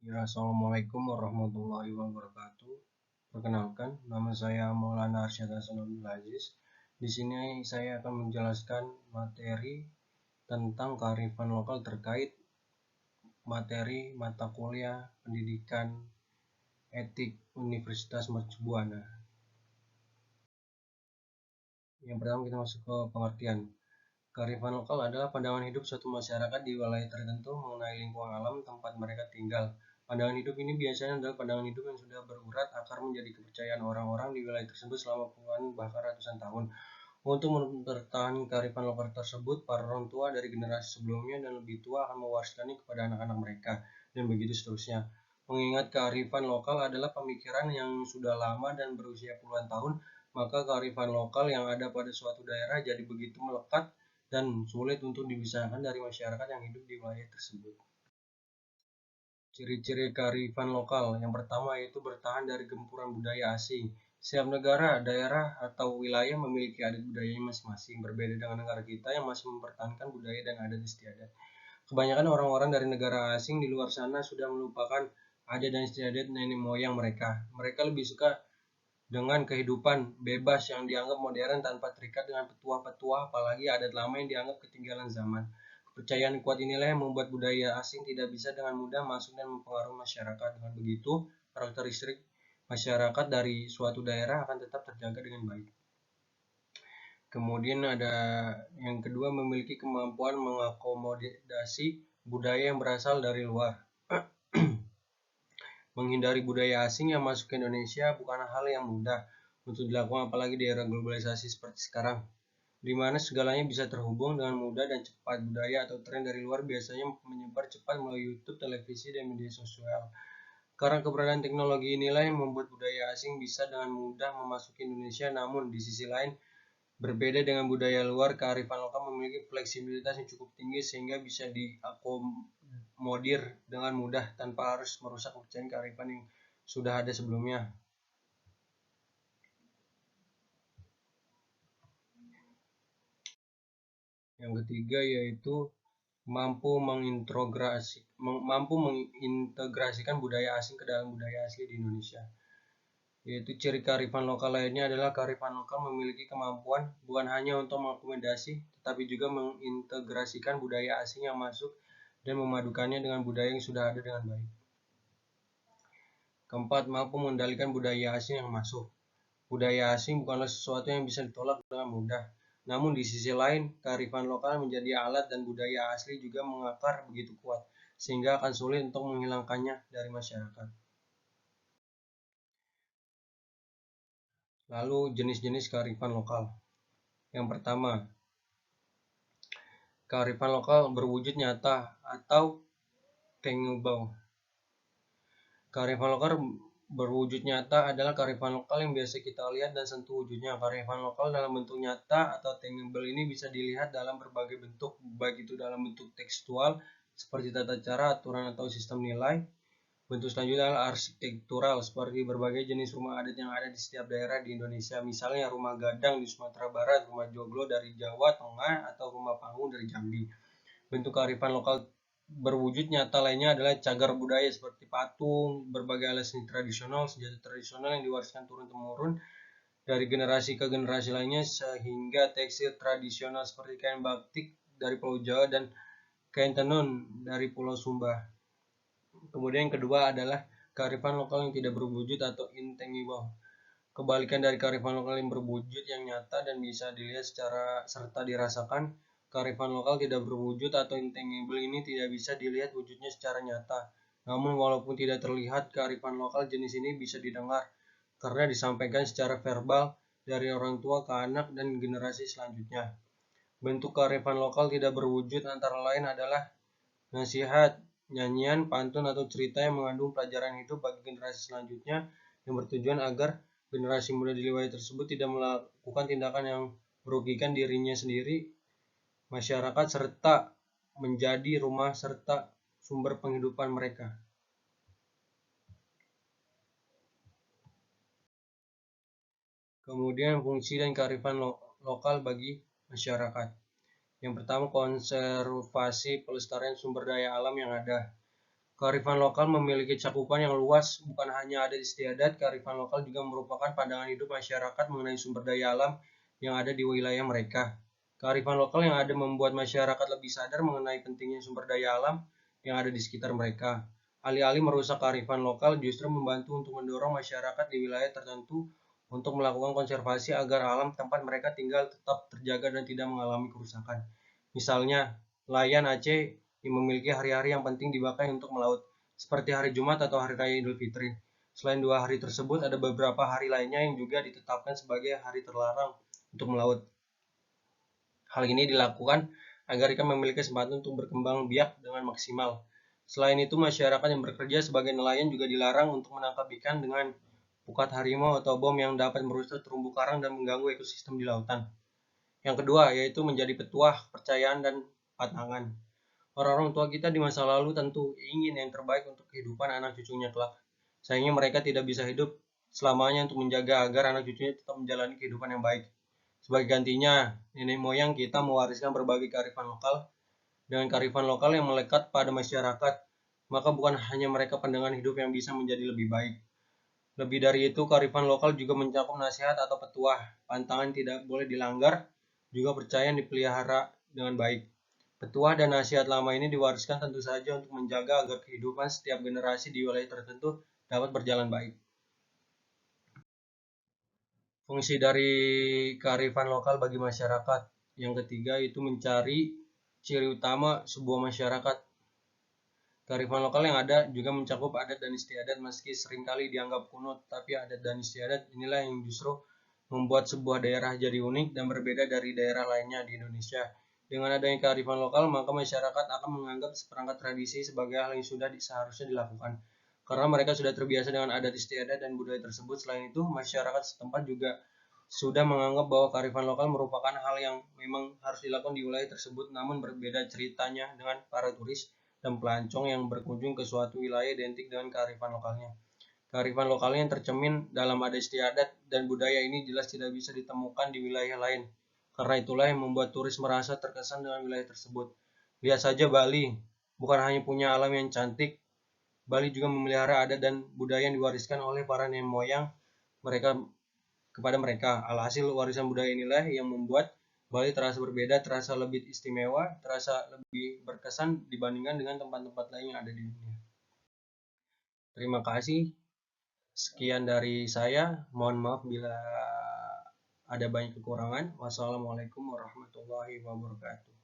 Ya, Assalamualaikum warahmatullahi wabarakatuh. Perkenalkan, nama saya Maulana Arsyad Hasan Abdul Aziz. Di sini saya akan menjelaskan materi tentang kearifan lokal terkait materi mata kuliah pendidikan etik Universitas Mercu Buana. Yang pertama kita masuk ke pengertian. Kearifan lokal adalah pandangan hidup suatu masyarakat di wilayah tertentu mengenai lingkungan alam tempat mereka tinggal. Pandangan hidup ini biasanya adalah pandangan hidup yang sudah berurat akar menjadi kepercayaan orang-orang di wilayah tersebut selama puluhan bahkan ratusan tahun. Untuk mempertahankan kearifan lokal tersebut, para orang tua dari generasi sebelumnya dan lebih tua akan mewariskannya kepada anak-anak mereka, dan begitu seterusnya. Mengingat kearifan lokal adalah pemikiran yang sudah lama dan berusia puluhan tahun, maka kearifan lokal yang ada pada suatu daerah jadi begitu melekat dan sulit untuk dipisahkan dari masyarakat yang hidup di wilayah tersebut. Ciri-ciri kearifan lokal yang pertama yaitu bertahan dari gempuran budaya asing. Setiap negara, daerah, atau wilayah memiliki adat budayanya masing-masing, berbeda dengan negara kita yang masih mempertahankan budaya dan adat istiadat. Kebanyakan orang-orang dari negara asing di luar sana sudah melupakan adat dan istiadat nenek moyang mereka. Mereka lebih suka dengan kehidupan bebas yang dianggap modern tanpa terikat dengan petua-petua, apalagi adat lama yang dianggap ketinggalan zaman. Kepercayaan kuat inilah yang membuat budaya asing tidak bisa dengan mudah masuk dan mempengaruhi masyarakat. Dengan begitu, karakteristik masyarakat dari suatu daerah akan tetap terjaga dengan baik. Kemudian ada yang kedua, memiliki kemampuan mengakomodasi budaya yang berasal dari luar. Menghindari budaya asing yang masuk ke Indonesia bukan hal yang mudah untuk dilakukan, apalagi di era globalisasi seperti sekarang, di mana segalanya bisa terhubung dengan mudah dan cepat. Budaya atau tren dari luar biasanya menyebar cepat melalui YouTube, televisi, dan media sosial. Karena keberadaan teknologi inilah yang membuat budaya asing bisa dengan mudah memasuki Indonesia, namun di sisi lain, berbeda dengan budaya luar, kearifan lokal memiliki fleksibilitas yang cukup tinggi sehingga bisa diakomodir dengan mudah tanpa harus merusak kepercayaan kearifan yang sudah ada sebelumnya. Yang ketiga yaitu mampu mengintegrasikan budaya asing ke dalam budaya asli di Indonesia. Yaitu ciri kearifan lokal lainnya adalah kearifan lokal memiliki kemampuan bukan hanya untuk mengakomodasi, tetapi juga mengintegrasikan budaya asing yang masuk dan memadukannya dengan budaya yang sudah ada dengan baik. Keempat, mampu mengendalikan budaya asing yang masuk. Budaya asing bukanlah sesuatu yang bisa ditolak dengan mudah. Namun di sisi lain, kearifan lokal menjadi alat dan budaya asli juga mengakar begitu kuat, sehingga akan sulit untuk menghilangkannya dari masyarakat. Lalu jenis-jenis kearifan lokal. Yang pertama, kearifan lokal berwujud nyata atau tangible. Kearifan lokal berwujud nyata adalah kearifan lokal yang biasa kita lihat dan sentuh wujudnya. Kearifan lokal dalam bentuk nyata atau tangible ini bisa dilihat dalam berbagai bentuk, baik itu dalam bentuk tekstual seperti tata cara, aturan atau sistem nilai. Bentuk selanjutnya adalah arsitektural seperti berbagai jenis rumah adat yang ada di setiap daerah di Indonesia. Misalnya rumah gadang di Sumatera Barat, rumah joglo dari Jawa Tengah, atau rumah panggung dari Jambi. Bentuk kearifan lokal berwujud nyata lainnya adalah cagar budaya seperti patung, berbagai alat seni tradisional, senjata tradisional yang diwariskan turun-temurun dari generasi ke generasi lainnya, sehingga tekstil tradisional seperti kain batik dari Pulau Jawa dan kain tenun dari Pulau Sumba. Kemudian yang kedua adalah kearifan lokal yang tidak berwujud atau intangible. Kebalikan dari kearifan lokal yang berwujud yang nyata dan bisa dilihat secara serta dirasakan, kearifan lokal tidak berwujud atau intangible ini tidak bisa dilihat wujudnya secara nyata. Namun walaupun tidak terlihat, kearifan lokal jenis ini bisa didengar karena disampaikan secara verbal dari orang tua ke anak dan generasi selanjutnya. Bentuk kearifan lokal tidak berwujud antara lain adalah nasihat, nyanyian, pantun, atau cerita yang mengandung pelajaran hidup bagi generasi selanjutnya yang bertujuan agar generasi muda di wilayah tersebut tidak melakukan tindakan yang merugikan dirinya sendiri, masyarakat, serta menjadi rumah serta sumber penghidupan mereka. Kemudian fungsi dan kearifan lokal bagi masyarakat. Yang pertama, konservasi pelestarian sumber daya alam yang ada. Kearifan lokal memiliki cakupan yang luas, bukan hanya adat istiadat, kearifan lokal juga merupakan pandangan hidup masyarakat mengenai sumber daya alam yang ada di wilayah mereka. Kearifan lokal yang ada membuat masyarakat lebih sadar mengenai pentingnya sumber daya alam yang ada di sekitar mereka. Alih-alih merusak kearifan lokal justru membantu untuk mendorong masyarakat di wilayah tertentu untuk melakukan konservasi agar alam tempat mereka tinggal tetap terjaga dan tidak mengalami kerusakan. Misalnya, nelayan Aceh yang memiliki hari-hari yang penting dipakai untuk melaut, seperti hari Jumat atau hari raya Idul Fitri. Selain 2 hari tersebut, ada beberapa hari lainnya yang juga ditetapkan sebagai hari terlarang untuk melaut. Hal ini dilakukan agar ikan memiliki kesempatan untuk berkembang biak dengan maksimal. Selain itu, masyarakat yang bekerja sebagai nelayan juga dilarang untuk menangkap ikan dengan pukat harimau atau bom yang dapat merusak terumbu karang dan mengganggu ekosistem di lautan. Yang kedua, yaitu menjadi petuah, kepercayaan, dan pantangan. Orang-orang tua kita di masa lalu tentu ingin yang terbaik untuk kehidupan anak cucunya kelak. Sayangnya mereka tidak bisa hidup selamanya untuk menjaga agar anak cucunya tetap menjalani kehidupan yang baik. Sebagai gantinya, nenek moyang kita mewariskan berbagai kearifan lokal. Dengan kearifan lokal yang melekat pada masyarakat, maka bukan hanya mereka pandangan hidup yang bisa menjadi lebih baik. Lebih dari itu, kearifan lokal juga mencakup nasihat atau petuah. Pantangan tidak boleh dilanggar, juga percaya dipelihara dengan baik. Petuah dan nasihat lama ini diwariskan tentu saja untuk menjaga agar kehidupan setiap generasi di wilayah tertentu dapat berjalan baik. Fungsi dari kearifan lokal bagi masyarakat. Yang ketiga itu mencari ciri utama sebuah masyarakat. Kearifan lokal yang ada juga mencakup adat dan istiadat meski seringkali dianggap kuno, tapi adat dan istiadat inilah yang justru membuat sebuah daerah jadi unik dan berbeda dari daerah lainnya di Indonesia. Dengan adanya kearifan lokal, maka masyarakat akan menganggap seperangkat tradisi sebagai hal yang sudah seharusnya dilakukan. Karena mereka sudah terbiasa dengan adat istiadat dan budaya tersebut. Selain itu, masyarakat setempat juga sudah menganggap bahwa kearifan lokal merupakan hal yang memang harus dilakukan di wilayah tersebut, namun berbeda ceritanya dengan para turis dan pelancong yang berkunjung ke suatu wilayah identik dengan kearifan lokalnya. Kearifan lokalnya yang tercermin dalam adat istiadat dan budaya ini jelas tidak bisa ditemukan di wilayah lain. Karena itulah yang membuat turis merasa terkesan dengan wilayah tersebut. Lihat saja Bali, bukan hanya punya alam yang cantik, Bali juga memelihara adat dan budaya yang diwariskan oleh para nenek moyang mereka kepada mereka. Alhasil warisan budaya inilah yang membuat Bali terasa berbeda, terasa lebih istimewa, terasa lebih berkesan dibandingkan dengan tempat-tempat lain yang ada di dunia. Terima kasih. Sekian dari saya. Mohon maaf bila ada banyak kekurangan. Wassalamualaikum warahmatullahi wabarakatuh.